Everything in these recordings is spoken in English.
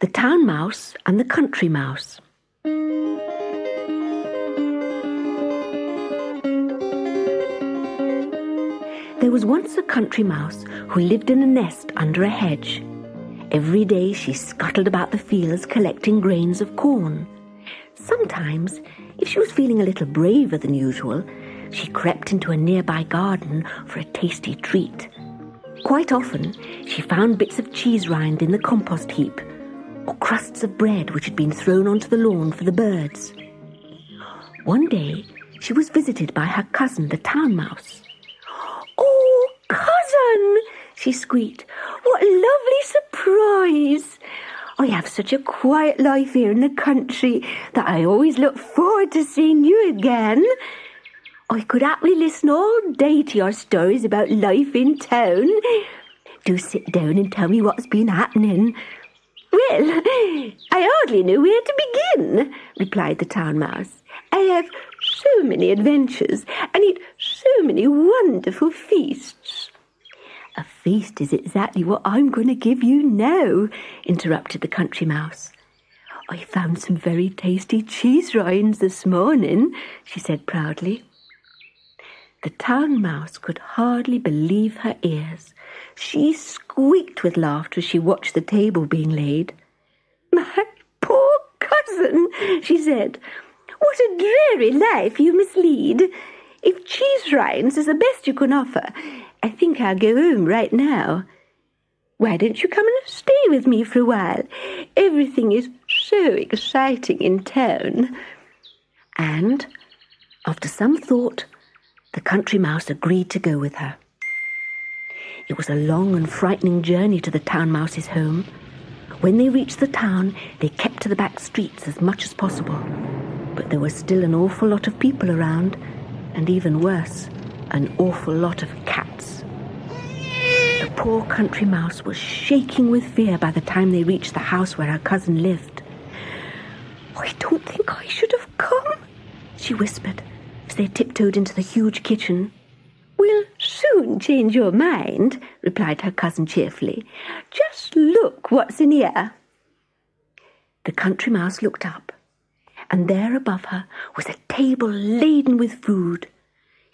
The Town Mouse and the Country Mouse. There was once a country mouse who lived in a nest under a hedge. Every day she scuttled about the fields collecting grains of corn. Sometimes, if she was feeling a little braver than usual, she crept into a nearby garden for a tasty treat. Quite often, she found bits of cheese rind in the compost heap, or crusts of bread which had been thrown onto the lawn for the birds. One day, she was visited by her cousin, the Town Mouse. "Oh, cousin," she squeaked, "what a lovely surprise! I have such a quiet life here in the country that I always look forward to seeing you again. I could happily listen all day to your stories about life in town. Do sit down and tell me what's been happening." "Well, I hardly know where to begin," replied the Town Mouse. "I have so many adventures and eat so many wonderful feasts." "A feast is exactly what I'm going to give you now," interrupted the Country Mouse. "I found some very tasty cheese rinds this morning," she said proudly. The Town Mouse could hardly believe her ears. She squeaked with laughter as she watched the table being laid. "My poor cousin," she said, "what a dreary life you must lead. If cheese rinds is the best you can offer, I think I'll go home right now. Why don't you come and stay with me for a while? Everything is so exciting in town." And, after some thought, the Country Mouse agreed to go with her. It was a long and frightening journey to the Town Mouse's home. When they reached the town, they kept to the back streets as much as possible. But there was still an awful lot of people around, and even worse, an awful lot of cats. The poor Country Mouse was shaking with fear by the time they reached the house where her cousin lived. "I don't think I should have come," she whispered as they tiptoed into the huge kitchen. "We'll soon change your mind," replied her cousin cheerfully. "Just look what's in here." The Country Mouse looked up, and there above her was a table laden with food.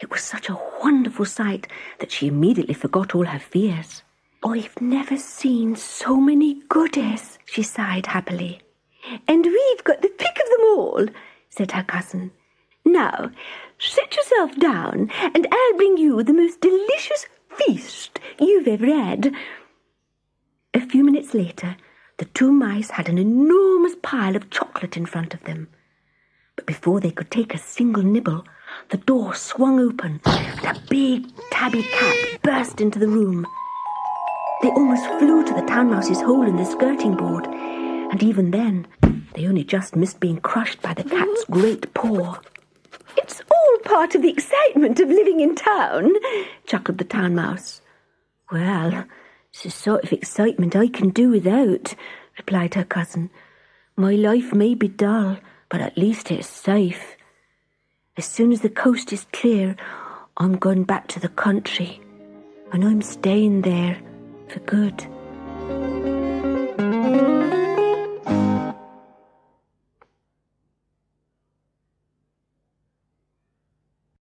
It was such a wonderful sight that she immediately forgot all her fears. "I've never seen so many goodies," she sighed happily. "And we've got the pick of them all," said her cousin. "Now, sit yourself down, and I'll bring you the most delicious feast you've ever had." A few minutes later, the two mice had an enormous pile of chocolate in front of them. But before they could take a single nibble, the door swung open, and a big tabby cat burst into the room. They almost flew to the Town Mouse's hole in the skirting board, and even then, they only just missed being crushed by the cat's great paw. "It's all part of the excitement of living in town," chuckled the Town Mouse. "Well, it's the sort of excitement I can do without," replied her cousin. "My life may be dull, but at least it's safe. As soon as the coast is clear, I'm going back to the country, and I'm staying there for good."